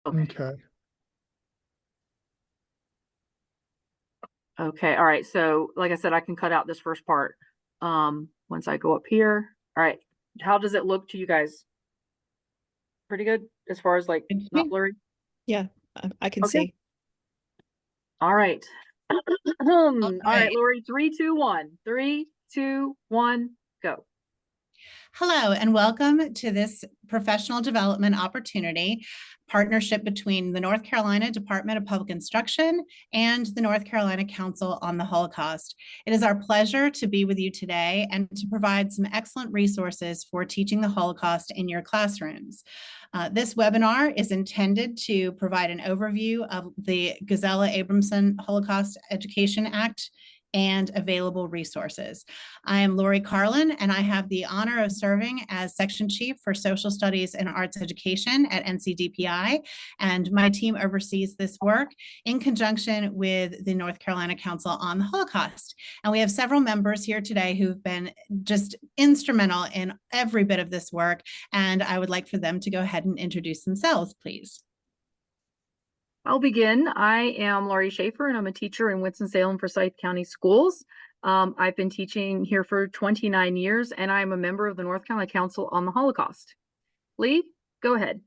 Okay. Okay. Okay. All right. So, like I said, I can cut out this first part. Once I go up here. All right. How does it look to you guys? Pretty good as far as like not blurry? Yeah, I can Okay. see. All right. All right, right. Lori, 3, 2, 1. 3, 2, 1, go. Hello, and welcome to this professional development opportunity partnership between the North Carolina Department of Public Instruction and the North Carolina Council on the Holocaust. It is our pleasure to be with you today and to provide some excellent resources for teaching the Holocaust in your classrooms. This webinar is intended to provide an overview of the Gizella Abramson Holocaust Education Act and available resources. I am Lori Carlin, and I have the honor of serving as Section Chief for Social Studies and Arts Education at NCDPI, and my team oversees this work in conjunction with the North Carolina Council on the Holocaust. And we have several members here today who've been just instrumental in every bit of this work, and I would like for them to go ahead and introduce themselves, please. I'll begin. I am Laurie Schaefer, and I'm a teacher in Winston-Salem Forsyth County Schools. I've been teaching here for 29 years, and I'm a member of the North Carolina Council on the Holocaust. Lee, go ahead.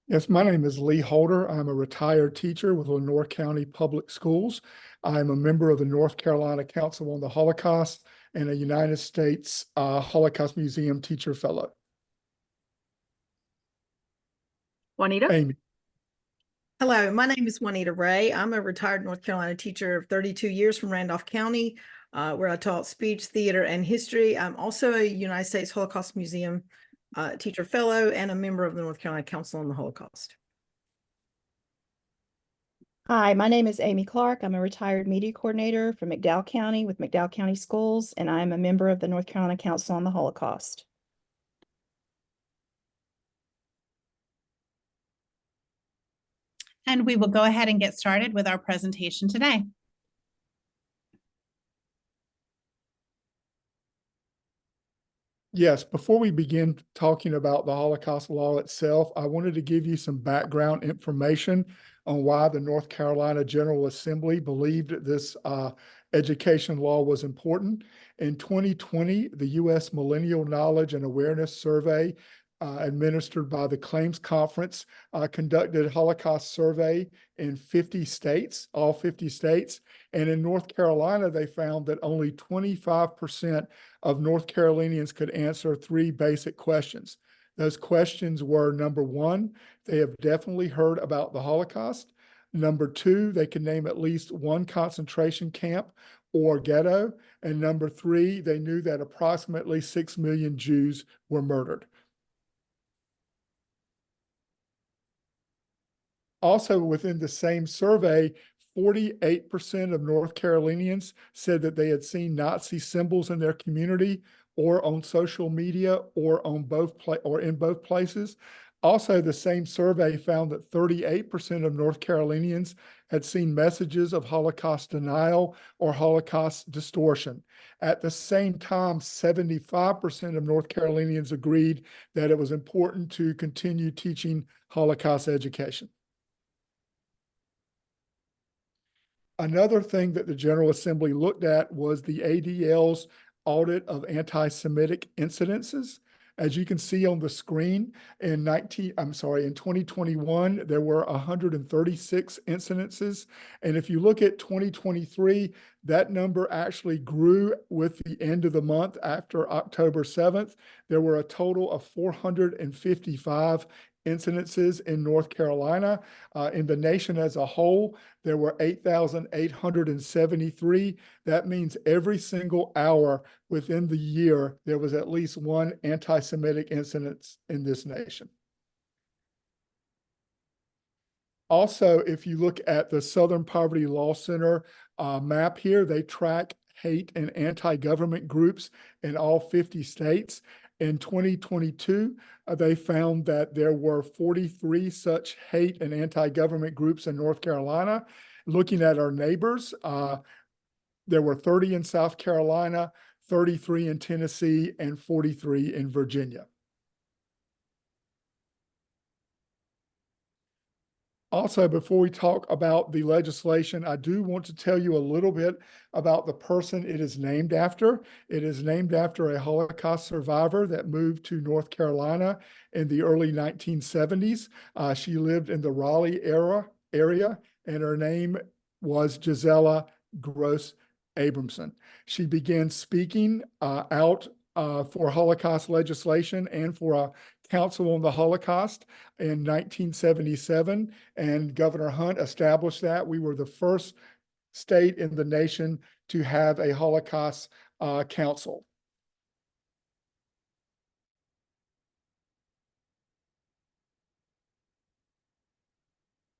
Yes, my name is Lee Holder. I'm a retired teacher with Lenore County Public Schools. I'm a member of the North Carolina Council on the Holocaust and a United States Holocaust Museum Teacher Fellow. Juanita? Amy. Hello, my name is Juanita Ray. I'm a retired North Carolina teacher of 32 years from Randolph County, where I taught speech, theater, and history. I'm also a United States Holocaust Museum teacher fellow and a member of the North Carolina Council on the Holocaust. Hi, my name is Amy Clark. I'm a retired media coordinator from McDowell County with McDowell County Schools, and I'm a member of the North Carolina Council on the Holocaust. And we will go ahead and get started with our presentation today. Yes, before we begin talking about the Holocaust law itself, I wanted to give you some background information on why the North Carolina General Assembly believed this education law was important. In 2020, the U.S. Millennial Knowledge and Awareness Survey administered by the Claims Conference conducted a Holocaust survey in 50 states, all 50 states. And in North Carolina, they found that only 25% of North Carolinians could answer 3 basic questions. Those questions were, number 1, they have definitely heard about the Holocaust. Number 2, they can name at least 1 concentration camp or ghetto. And number 3, they knew that approximately 6 million Jews were murdered. Also, within the same survey, 48% of North Carolinians said that they had seen Nazi symbols in their community or on social media or on in both places. Also, the same survey found that 38% of North Carolinians had seen messages of Holocaust denial or Holocaust distortion. At the same time, 75% of North Carolinians agreed that it was important to continue teaching Holocaust education. Another thing that the General Assembly looked at was the ADL's audit of anti-Semitic incidences. As you can see on the screen, in 2021, there were 136 incidences. And if you look at 2023, that number actually grew with the end of the month after October 7th. There were a total of 455 incidences in North Carolina. In the nation as a whole, there were 8,873. That means every single hour within the year, there was at least 1 anti-Semitic incident in this nation. Also, if you look at the Southern Poverty Law Center map here, they track hate and anti-government groups in all 50 states. In 2022, they found that there were 43 such hate and anti-government groups in North Carolina. Looking at our neighbors, there were 30 in South Carolina, 33 in Tennessee, and 43 in Virginia. Also, before we talk about the legislation, I do want to tell you a little bit about the person it is named after. It is named after a Holocaust survivor that moved to North Carolina in the early 1970s. She lived in the Raleigh area, and her name was Gizella Abramson. She began speaking out for Holocaust legislation and for a Council on the Holocaust in 1977, and Governor Hunt established that. We were the first state in the nation to have a Holocaust council.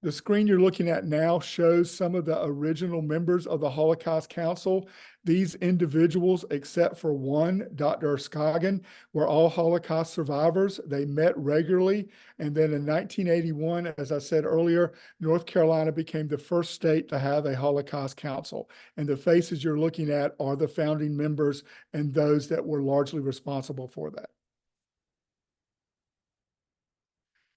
The screen you're looking at now shows some of the original members of the Holocaust Council. These individuals, except for one, Dr. Erskagen, were all Holocaust survivors. They met regularly. And then in 1981, as I said earlier, North Carolina became the first state to have a Holocaust Council. And the faces you're looking at are the founding members and those that were largely responsible for that.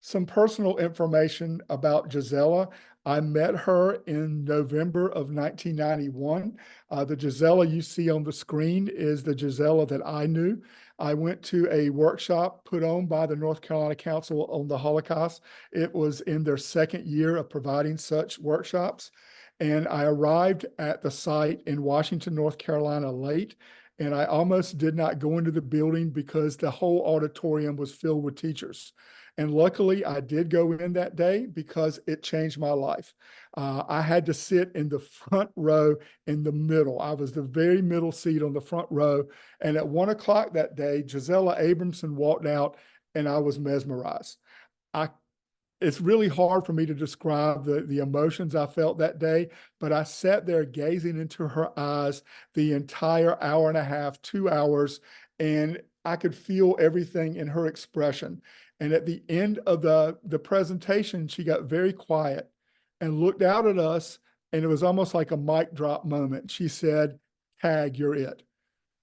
Some personal information about Gizella. I met her in November of 1991. The Gizella you see on the screen is the Gizella that I knew. I went to a workshop put on by the North Carolina Council on the Holocaust. It was in their second year of providing such workshops. And I arrived at the site in Washington, North Carolina late. And I almost did not go into the building because the whole auditorium was filled with teachers. And luckily, I did go in that day because it changed my life. I had to sit in the front row in the middle. I was the very middle seat on the front row. And at 1 o'clock that day, Gizella Abramson walked out and I was mesmerized. It's really hard for me to describe the emotions I felt that day, but I sat there gazing into her eyes the entire hour and a half, 2 hours, and I could feel everything in her expression. And at the end of the presentation, she got very quiet and looked out at us, and it was almost like a mic drop moment. She said, "Tag, you're it."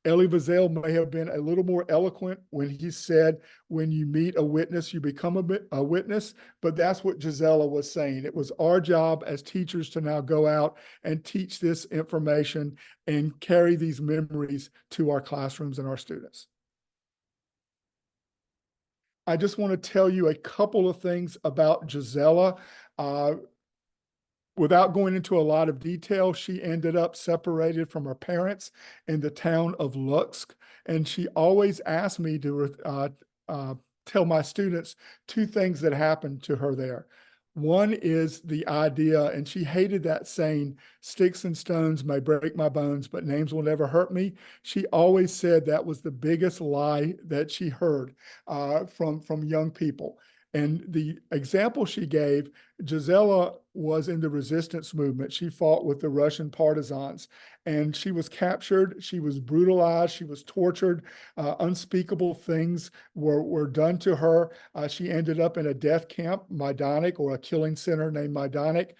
Elie Wiesel may have been a little more eloquent when he said, when you meet a witness, you become a witness, but that's what Gizella was saying. It was our job as teachers to now go out and teach this information and carry these memories to our classrooms and our students. I just want to tell you a couple of things about Gizella. Without going into a lot of detail, she ended up separated from her parents in the town of Luxk, and she always asked me to tell my students two things that happened to her there. One is the idea, and she hated that saying, "Sticks and stones may break my bones, but names will never hurt me." She always said that was the biggest lie that she heard from young people. And the example she gave, Gizella was in the resistance movement. She fought with the Russian partisans, and she was captured. She was brutalized. She was tortured. Unspeakable things were done to her. She ended up in a death camp, Majdanek, or a killing center named Majdanek.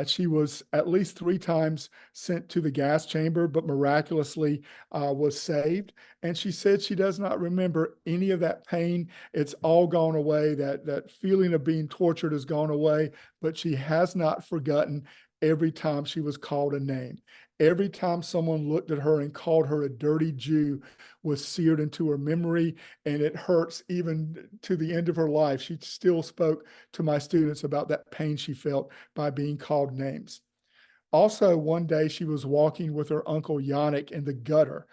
She was at least 3 times sent to the gas chamber, but miraculously was saved. And she said she does not remember any of that pain. It's all gone away. That feeling of being tortured has gone away, but she has not forgotten every time she was called a name. Every time someone looked at her and called her a dirty Jew was seared into her memory, and it hurts even to the end of her life. She still spoke to my students about that pain she felt by being called names. Also, one day she was walking with her uncle Yannick in the gutter.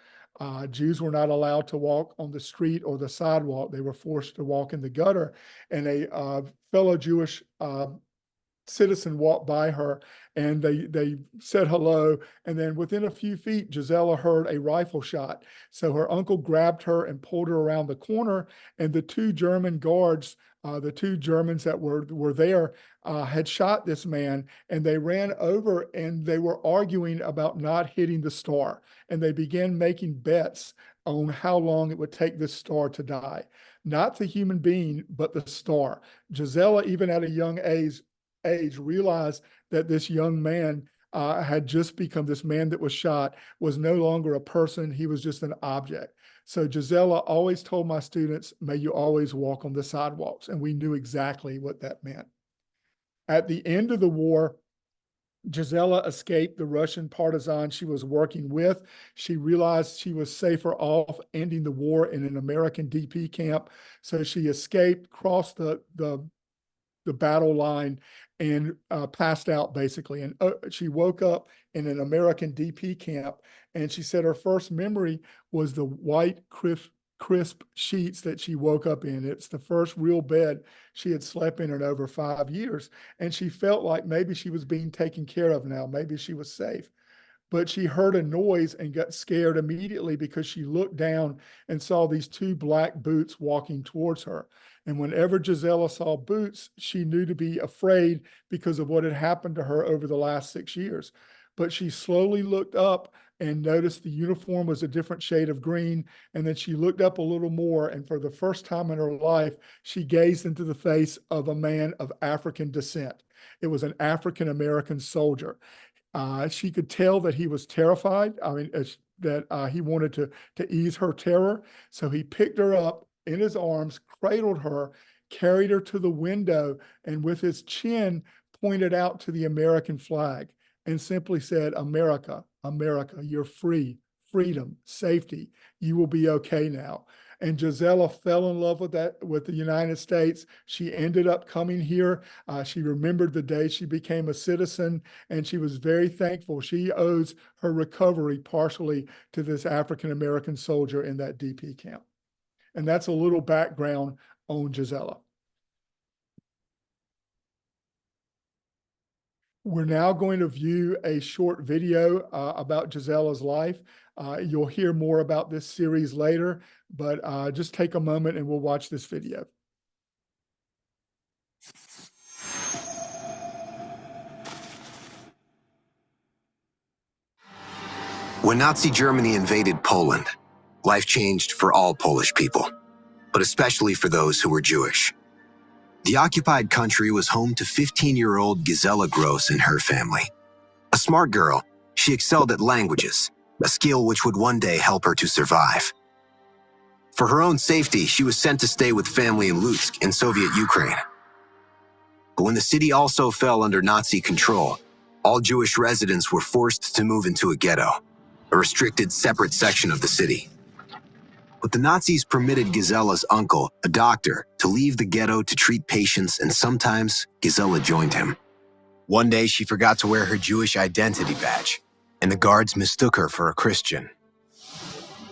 Jews were not allowed to walk on the street or the sidewalk. They were forced to walk in the gutter. And a fellow Jewish citizen walked by her, and they said hello, and then within a few feet Gizella heard a rifle shot. So her uncle grabbed her and pulled her around the corner, and the 2 German guards, the 2 Germans that were there, had shot this man, and they ran over and they were arguing about not hitting the star, and they began making bets on how long it would take this star to die. Not the human being, but the star. Gizella, even at a young age, realized that this young man had just become, this man that was shot was no longer a person. He was just an object. So Gizella always told my students, "May you always walk on the sidewalks." And we knew exactly what that meant. At the end of the war, Gizella escaped the Russian partisan she was working with. She realized she was safer off ending the war in an American DP camp. So she escaped, crossed the battle line, and passed out basically. And she woke up in an American DP camp. And she said her first memory was the white, crisp sheets that she woke up in. It's the first real bed she had slept in over 5 years. And she felt like maybe she was being taken care of now. Maybe she was safe. But she heard a noise and got scared immediately because she looked down and saw these 2 black boots walking towards her. And whenever Gizella saw boots, she knew to be afraid because of what had happened to her over the last 6 years. But she slowly looked up and noticed the uniform was a different shade of green. And then she looked up a little more, and for the first time in her life, she gazed into the face of a man of African descent. It was an African-American soldier. She could tell that he was terrified. I mean, that he wanted to ease her terror. So he picked her up in his arms, cradled her, carried her to the window, and with his chin pointed out to the American flag and simply said, "America, America, you're free, freedom, safety. You will be okay now." And Gizella fell in love with the United States. She ended up coming here. She remembered the day she became a citizen, and she was very thankful. She owes her recovery partially to this African-American soldier in that DP camp. And that's a little background on Gizella. We're now going to view a short video about Gizella's life. You'll hear more about this series later, but just take a moment and we'll watch this video. When Nazi Germany invaded Poland, life changed for all Polish people, but especially for those who were Jewish. The occupied country was home to 15-year-old Gizella Gross and her family. A smart girl, she excelled at languages, a skill which would one day help her to survive. For her own safety, she was sent to stay with family in Lutsk in Soviet Ukraine. But when the city also fell under Nazi control, all Jewish residents were forced to move into a ghetto, a restricted separate section of the city. But the Nazis permitted Gizella's uncle, a doctor, to leave the ghetto to treat patients, and sometimes Gizella joined him. One day she forgot to wear her Jewish identity badge, and the guards mistook her for a Christian.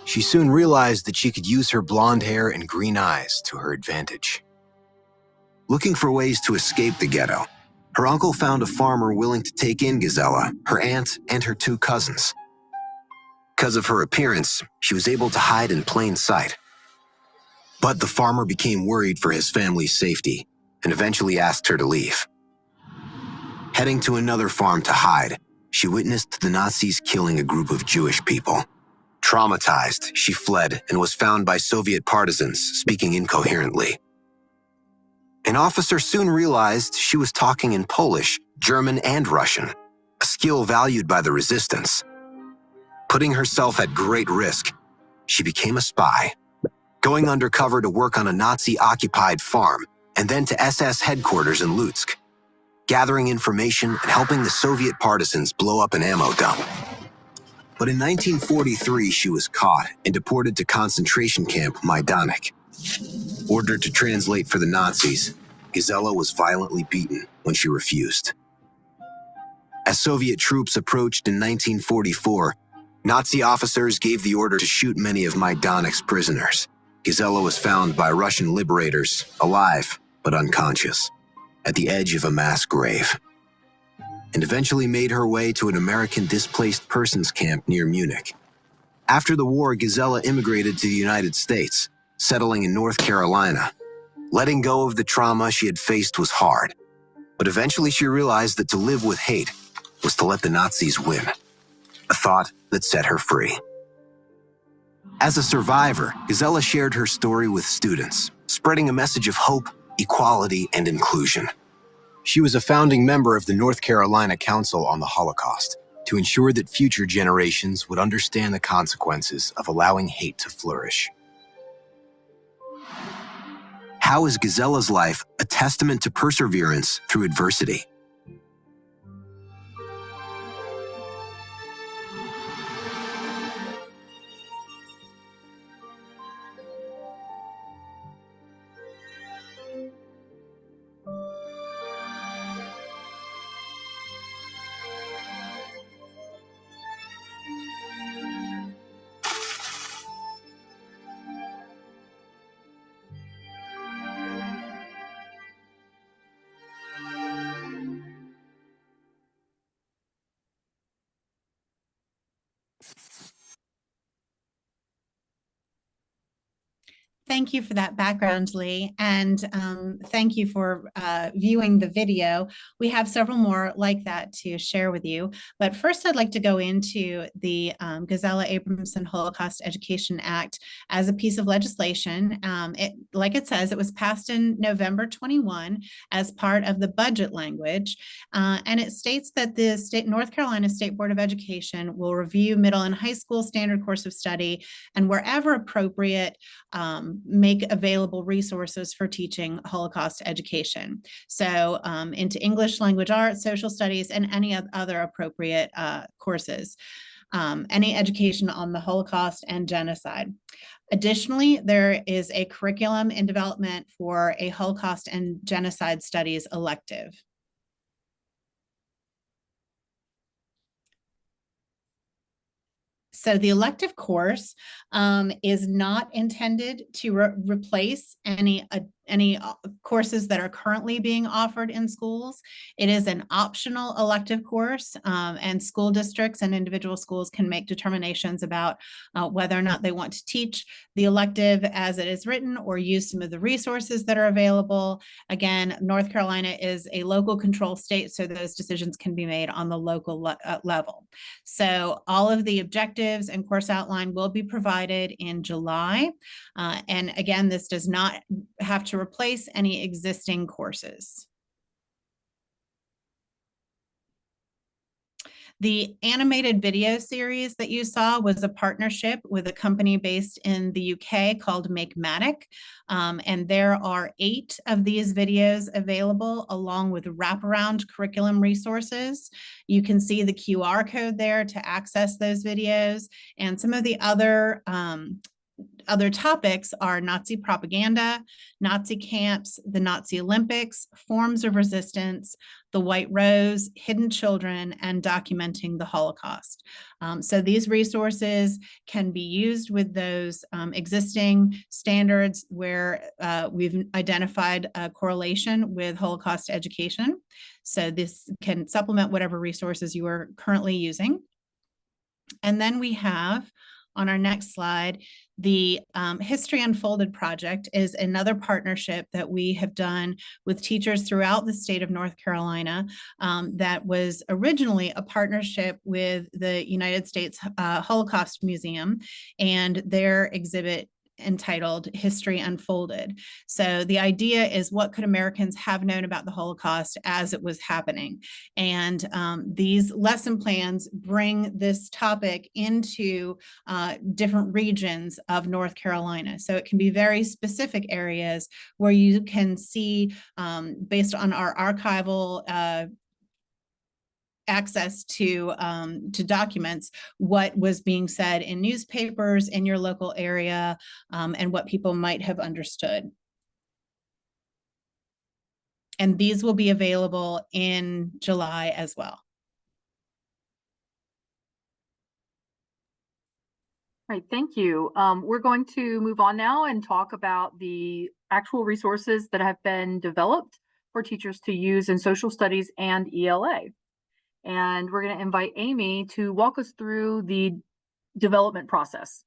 She soon realized that she could use her blonde hair and green eyes to her advantage. Looking for ways to escape the ghetto, her uncle found a farmer willing to take in Gizella, her aunt, and her 2 cousins. Because of her appearance, she was able to hide in plain sight. But the farmer became worried for his family's safety and eventually asked her to leave. Heading to another farm to hide, she witnessed the Nazis killing a group of Jewish people. Traumatized, she fled and was found by Soviet partisans speaking incoherently. An officer soon realized she was talking in Polish, German, and Russian, a skill valued by the resistance. Putting herself at great risk, she became a spy, going undercover to work on a Nazi-occupied farm and then to SS headquarters in Lutsk, gathering information and helping the Soviet partisans blow up an ammo dump. But in 1943, she was caught and deported to concentration camp Majdanek. Ordered to translate for the Nazis, Gizella was violently beaten when she refused. As Soviet troops approached in 1944, Nazi officers gave the order to shoot many of Majdanek's prisoners. Gizella was found by Russian liberators, alive but unconscious, at the edge of a mass grave, and eventually made her way to an American displaced persons camp near Munich. After the war, Gizella immigrated to the United States, settling in North Carolina. Letting go of the trauma she had faced was hard, but eventually she realized that to live with hate was to let the Nazis win, a thought that set her free. As a survivor, Gizella shared her story with students, spreading a message of hope, equality, and inclusion. She was a founding member of the North Carolina Council on the Holocaust to ensure that future generations would understand the consequences of allowing hate to flourish. how is Gizella's life a testament to perseverance through adversity? Thank you for that background, Lee, and thank you for viewing the video. We have several more like that to share with you, but first I'd like to go into the Gizella Abramson Holocaust Education Act as a piece of legislation. Like it says, it was passed in November 21 as part of the budget language, and it states that the North Carolina State Board of Education will review middle and high school standard course of study, and wherever appropriate, make available resources for teaching Holocaust education. So into English language arts, social studies, and any other appropriate courses. Any education on the Holocaust and genocide. Additionally, there is a curriculum in development for a Holocaust and genocide studies elective. So the elective course is not intended to replace any courses that are currently being offered in schools. It is an optional elective course, and school districts and individual schools can make determinations about whether or not they want to teach the elective as it is written or use some of the resources that are available. Again, North Carolina is a local control state, so those decisions can be made on the local level. So all of the objectives and course outline will be provided in July. And again, this does not have to replace any existing courses. The animated video series that you saw was a partnership with a company based in the UK called Makematic. And there are 8 of these videos available along with wraparound curriculum resources. You can see the QR code there to access those videos, and some of the other topics are Nazi propaganda, Nazi camps, the Nazi Olympics, forms of resistance, the White Rose, hidden children, and documenting the Holocaust. So these resources can be used with those existing standards where we've identified a correlation with Holocaust education. So this can supplement whatever resources you are currently using. And then we have, on our next slide, the History Unfolded project is another partnership that we have done with teachers throughout the state of North Carolina that was originally a partnership with the United States Holocaust Museum and their exhibit entitled History Unfolded. So the idea is, what could Americans have known about the Holocaust as it was happening? And these lesson plans bring this topic into different regions of North Carolina. So it can be very specific areas where you can see, based on our archival access to documents, what was being said in newspapers in your local area, and what people might have understood. And these will be available in July as well. Right, thank you. We're going to move on now and talk about the actual resources that have been developed for teachers to use in social studies and ELA. And we're going to invite Amy to walk us through the development process.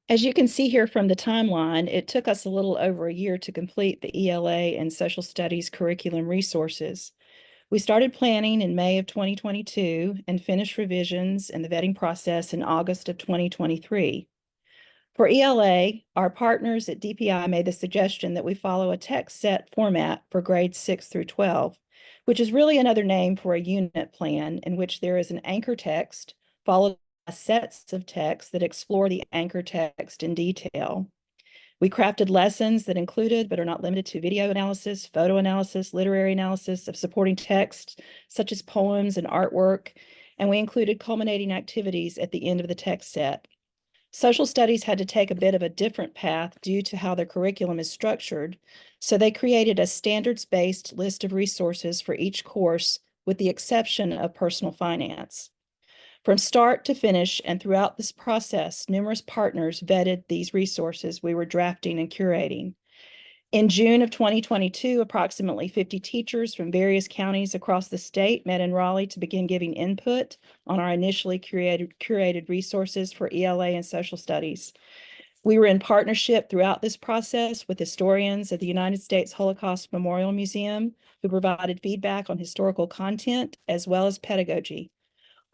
As you can see here from the timeline, it took us a little over a year to complete the ELA and social studies curriculum resources. We started planning in May of 2022 and finished revisions and the vetting process in August of 2023. For ELA, our partners at DPI made the suggestion that we follow a text set format for grades 6 through 12, which is really another name for a unit plan in which there is an anchor text followed by sets of texts that explore the anchor text in detail. We crafted lessons that included, but are not limited to, video analysis, photo analysis, literary analysis of supporting text, such as poems and artwork, and we included culminating activities at the end of the text set. Social studies had to take a bit of a different path due to how their curriculum is structured, so they created a standards-based list of resources for each course, with the exception of personal finance. From start to finish and throughout this process, numerous partners vetted these resources we were drafting and curating. In June of 2022, approximately 50 teachers from various counties across the state met in Raleigh to begin giving input on our initially curated resources for ELA and social studies. We were in partnership throughout this process with historians at the United States Holocaust Memorial Museum, who provided feedback on historical content as well as pedagogy.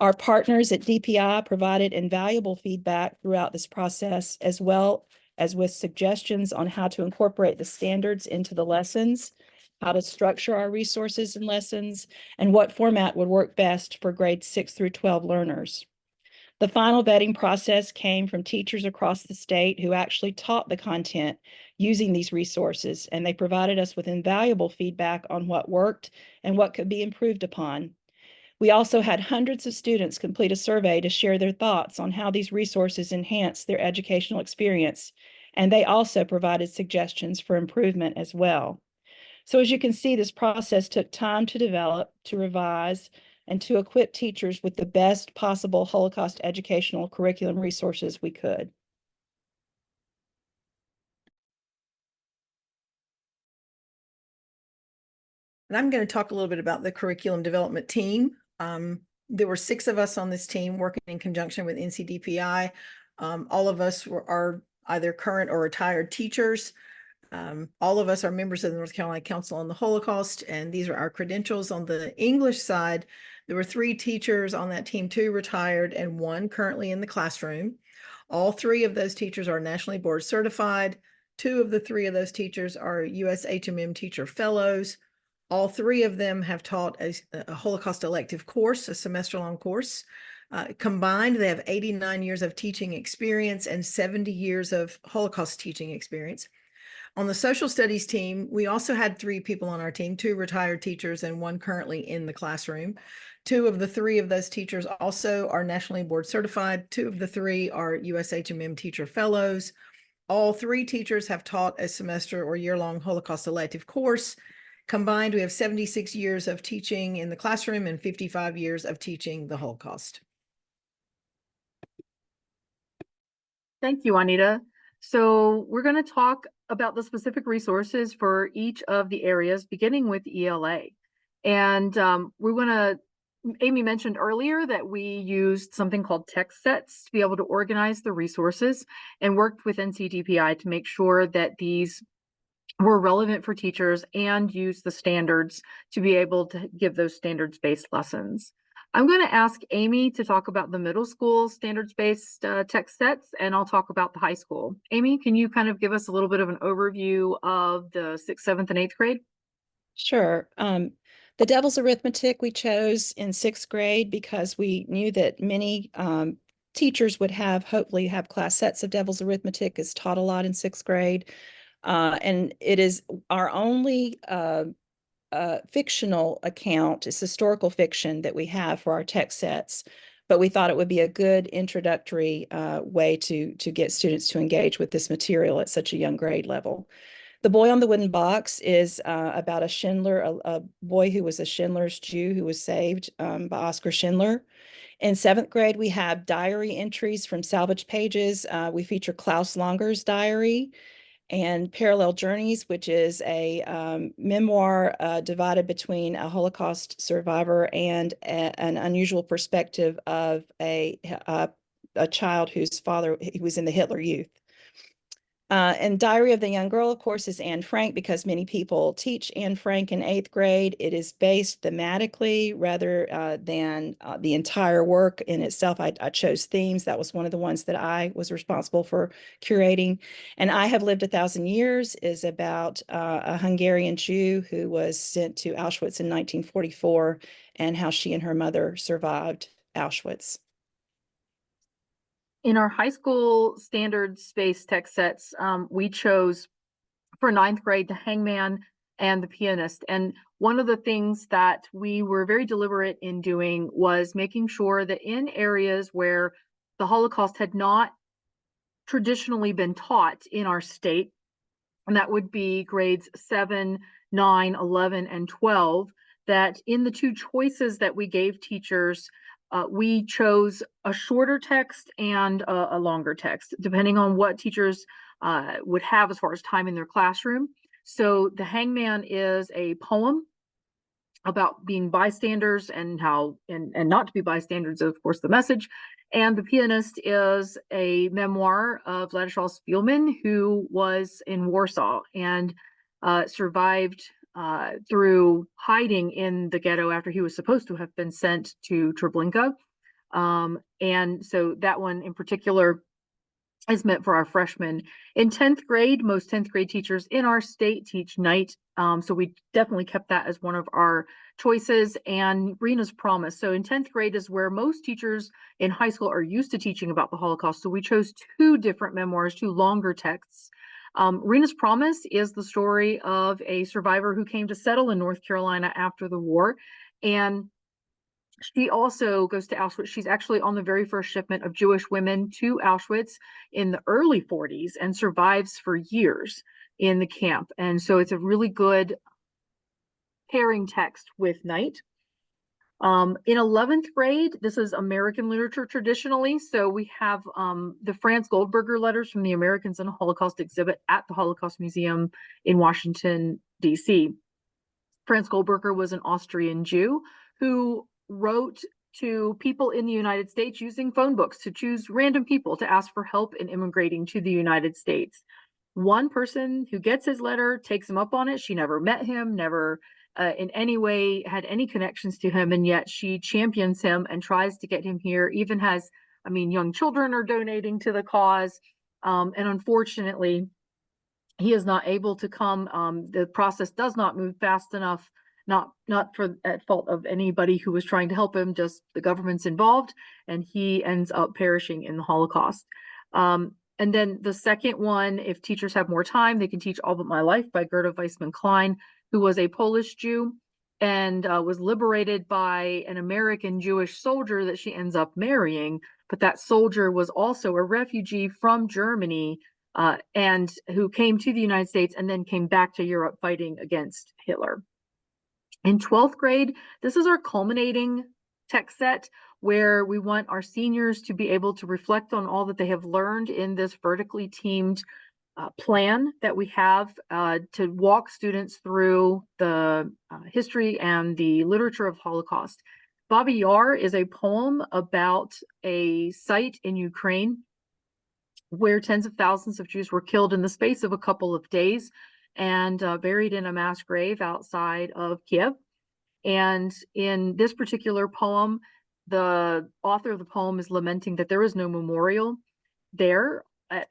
Our partners at DPI provided invaluable feedback throughout this process, as well as with suggestions on how to incorporate the standards into the lessons, how to structure our resources and lessons, and what format would work best for grades 6 through 12 learners. The final vetting process came from teachers across the state who actually taught the content using these resources, and they provided us with invaluable feedback on what worked and what could be improved upon. We also had hundreds of students complete a survey to share their thoughts on how these resources enhance their educational experience, and they also provided suggestions for improvement as well. So as you can see, this process took time to develop, to revise, and to equip teachers with the best possible Holocaust educational curriculum resources we could. And I'm going to talk a little bit about the curriculum development team. There were 6 of us on this team working in conjunction with NCDPI. All of us are either current or retired teachers. All of us are members of the North Carolina Council on the Holocaust, and these are our credentials. On the English side, there were 3 teachers on that team, 2 retired and 1 currently in the classroom. All 3 of those teachers are nationally board certified. 2 of the 3 of those teachers are USHMM teacher fellows. All 3 of them have taught a Holocaust elective course, a semester-long course. Combined, they have 89 years of teaching experience and 70 years of Holocaust teaching experience. On the social studies team, we also had 3 people on our team, 2 retired teachers and 1 currently in the classroom. 2 of the 3 of those teachers also are nationally board certified. 2 of the 3 are USHMM teacher fellows. All 3 teachers have taught a semester or year-long Holocaust elective course. Combined, we have 76 years of teaching in the classroom and 55 years of teaching the Holocaust. Thank you, Juanita. So we're going to talk about the specific resources for each of the areas, beginning with ELA. And Amy mentioned earlier that we used something called text sets to be able to organize the resources, and worked with NCDPI to make sure that these were relevant for teachers and use the standards to be able to give those standards-based lessons. I'm going to ask Amy to talk about the middle school standards-based text sets, and I'll talk about the high school. Amy, can you kind of give us a little bit of an overview of the 6th, 7th, and 8th grade? Sure. The Devil's Arithmetic we chose in 6th grade because we knew that many teachers would hopefully have class sets of Devil's Arithmetic. It's taught a lot in 6th grade. And it is our only fictional account. It's historical fiction that we have for our text sets, but we thought it would be a good introductory way to get students to engage with this material at such a young grade level. The Boy on the Wooden Box is about a Schindler, a boy who was a Schindler's Jew who was saved by Oskar Schindler. In 7th grade, we have diary entries from salvage pages. We feature Klaus Langer's diary, and Parallel Journeys, which is a memoir divided between a Holocaust survivor and an unusual perspective of a child whose father, he was in the Hitler Youth. And Diary of the Young Girl, of course, is Anne Frank, because many people teach Anne Frank in 8th grade. It is based thematically rather than the entire work in itself. I chose themes. That was one of the ones that I was responsible for curating. And I Have Lived 1,000 Years is about a Hungarian Jew who was sent to Auschwitz in 1944 and how she and her mother survived Auschwitz. In our high school standards-based text sets, we chose for ninth grade the Hangman and the Pianist. And one of the things that we were very deliberate in doing was making sure that in areas where the Holocaust had not traditionally been taught in our state, and that would be grades 7, 9, 11, and 12, that in the two choices that we gave teachers, we chose a shorter text and a longer text, depending on what teachers would have as far as time in their classroom. So the Hangman is a poem about being bystanders and how and not to be bystanders, of course, the message. And The Pianist is a memoir of Władysław Spielman, who was in Warsaw and survived through hiding in the ghetto after he was supposed to have been sent to Treblinka. And so that one in particular is meant for our freshmen. In 10th grade, most 10th grade teachers in our state teach night. So we definitely kept that as one of our choices. And Rena's Promise. So in 10th grade is where most teachers in high school are used to teaching about the Holocaust. So we chose two different memoirs, two longer texts. Rena's Promise is the story of a survivor who came to settle in North Carolina after the war. And she also goes to Auschwitz. She's actually on the very first shipment of Jewish women to Auschwitz in the early 40s and survives for years in the camp. And so it's a really good pairing text with night. In 11th grade, this is American literature traditionally. So we have the Franz Goldberger letters from the Americans in the Holocaust exhibit at the Holocaust Museum in Washington, D.C. Franz Goldberger was an Austrian Jew who wrote to people in the United States using phone books to choose random people to ask for help in immigrating to the United States. One person who gets his letter takes him up on it. She never met him, never in any way had any connections to him, and yet she champions him and tries to get him here, even has, young children are donating to the cause. And unfortunately, he is not able to come. The process does not move fast enough. Not for at fault of anybody who was trying to help him, just the government's involved, and he ends up perishing in the Holocaust. And then the second one, if teachers have more time, they can teach All But My Life by Gerda Weissman Klein, who was a Polish Jew and was liberated by an American Jewish soldier that she ends up marrying. But that soldier was also a refugee from Germany and who came to the United States and then came back to Europe fighting against Hitler. In 12th grade, this is our culminating text set where we want our seniors to be able to reflect on all that they have learned in this vertically teamed plan that we have to walk students through the history and the literature of Holocaust. Babi Yar is a poem about a site in Ukraine where tens of thousands of Jews were killed in the space of a couple of days and buried in a mass grave outside of Kiev. And in this particular poem, the author of the poem is lamenting that there is no memorial there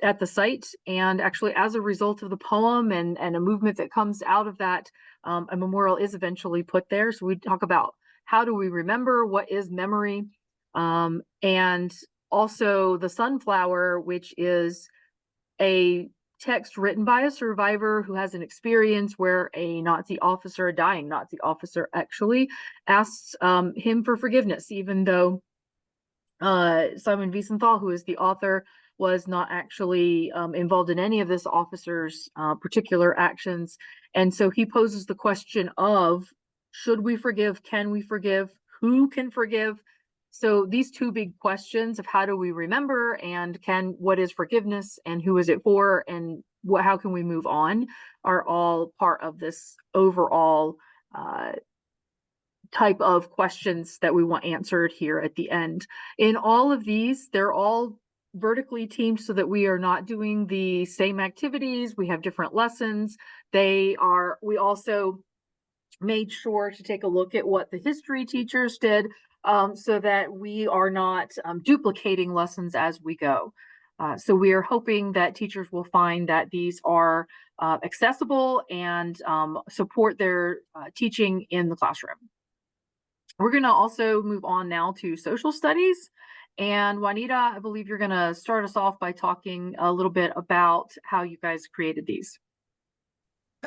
at the site. And actually, as a result of the poem and a movement that comes out of that, a memorial is eventually put there. So we talk about how do we remember, what is memory, and also The Sunflower, which is a text written by a survivor who has an experience where a Nazi officer, a dying Nazi officer, actually asks him for forgiveness, even though Simon Wiesenthal, who is the author, was not actually involved in any of this officer's particular actions. And so he poses the question of, should we forgive? Can we forgive? Who can forgive? So these two big questions of how do we remember and what is forgiveness and who is it for and how can we move on are all part of this overall type of questions that we want answered here at the end. In all of these, they're all vertically teamed so that we are not doing the same activities. We have different lessons. We also made sure to take a look at what the history teachers did so that we are not duplicating lessons as we go. So we are hoping that teachers will find that these are accessible and support their teaching in the classroom. We're going to also move on now to social studies. And Juanita, I believe you're going to start us off by talking a little bit about how you guys created these.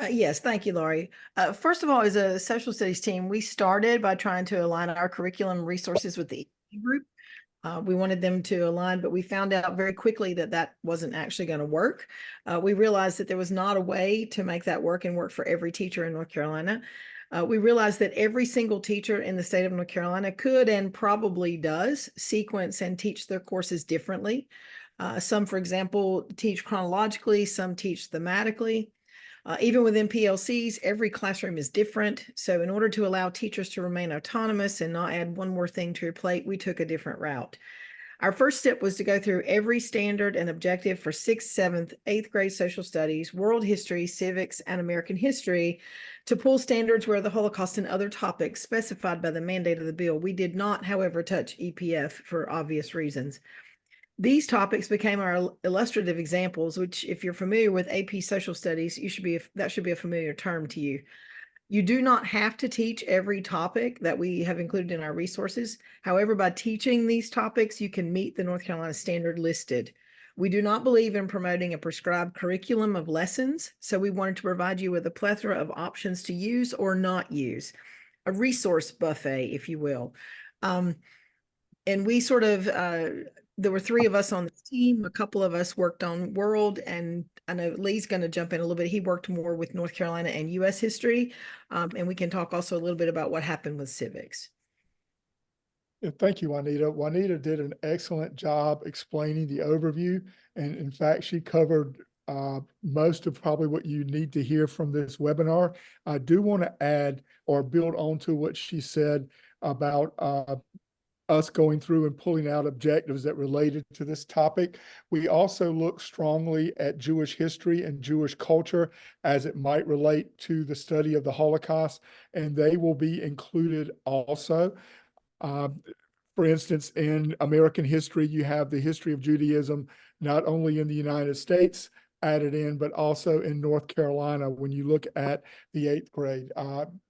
Yes, thank you, Laurie. First of all, as a social studies team, we started by trying to align our curriculum resources with the group. We wanted them to align, but we found out very quickly that that wasn't actually going to work. We realized that there was not a way to make that work and work for every teacher in North Carolina. We realized that every single teacher in the state of North Carolina could and probably does sequence and teach their courses differently. Some, for example, teach chronologically, some teach thematically. Even within PLCs, every classroom is different. So in order to allow teachers to remain autonomous and not add one more thing to your plate, we took a different route. Our first step was to go through every standard and objective for 6th, 7th, 8th grade social studies, world history, civics, and American history to pull standards where the Holocaust and other topics specified by the mandate of the bill. We did not, however, touch EPF for obvious reasons. These topics became our illustrative examples, which if you're familiar with AP Social Studies, that should be a familiar term to you. You do not have to teach every topic that we have included in our resources. However, by teaching these topics, you can meet the North Carolina standard listed. We do not believe in promoting a prescribed curriculum of lessons, so we wanted to provide you with a plethora of options to use or not use, a resource buffet, if you will. And we sort of, there were 3 of us on the team. A couple of us worked on world, and I know Lee's going to jump in a little bit. He worked more with North Carolina and U.S. history, and we can talk also a little bit about what happened with civics. Yeah, thank you, Juanita. Juanita did an excellent job explaining the overview. And in fact, she covered most of probably what you need to hear from this webinar. I do want to add or build on to what she said about us going through and pulling out objectives that related to this topic. We also look strongly at Jewish history and Jewish culture as it might relate to the study of the Holocaust, and they will be included also. For instance, in American history, you have the history of Judaism, not only in the United States added in, but also in North Carolina when you look at the 8th grade.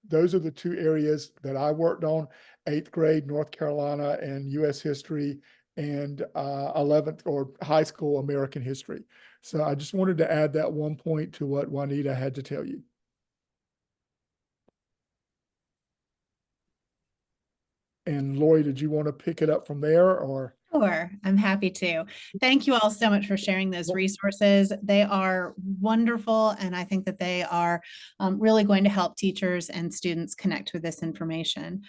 Those are the 2 areas that I worked on, 8th grade, North Carolina, and U.S. history, and 11th or high school American history. So I just wanted to add that one point to what Juanita had to tell you. And Lori, did you want to pick it up from there, or? Sure, I'm happy to. Thank you all so much for sharing those resources. They are wonderful, and I think that they are really going to help teachers and students connect with this information.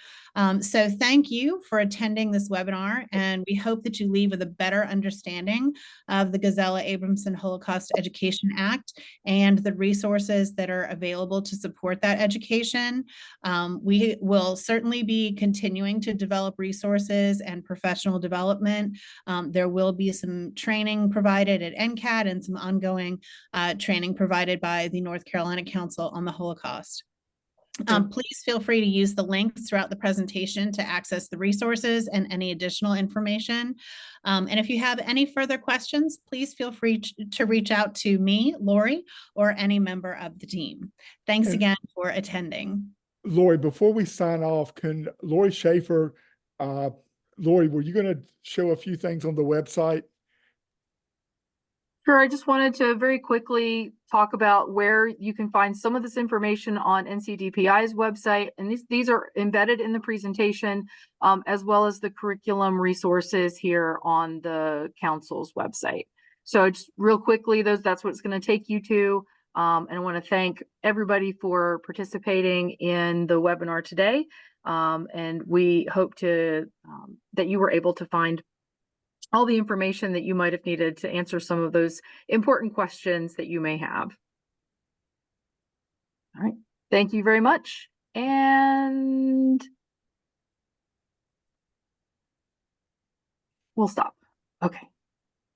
So thank you for attending this webinar, and we hope that you leave with a better understanding of the Gizella Abramson Holocaust Education Act and the resources that are available to support that education. We will certainly be continuing to develop resources and professional development. There will be some training provided at NCAT and some ongoing training provided by the North Carolina Council on the Holocaust. Please feel free to use the links throughout the presentation to access the resources and any additional information. And if you have any further questions, please feel free to reach out to me, Lori, or any member of the team. Thanks again for attending. Lori, before we sign off, can Lori Schaefer, Lori, were you going to show a few things on the website? Sure. I just wanted to very quickly talk about where you can find some of this information on NCDPI's website. And these are embedded in the presentation, as well as the curriculum resources here on the council's website. So just real quickly, that's what it's going to take you to. And I want to thank everybody for participating in the webinar today. And we hope to that you were able to find all the information that you might have needed to answer some of those important questions that you may have. All right. Thank you very much. And we'll stop. Okay.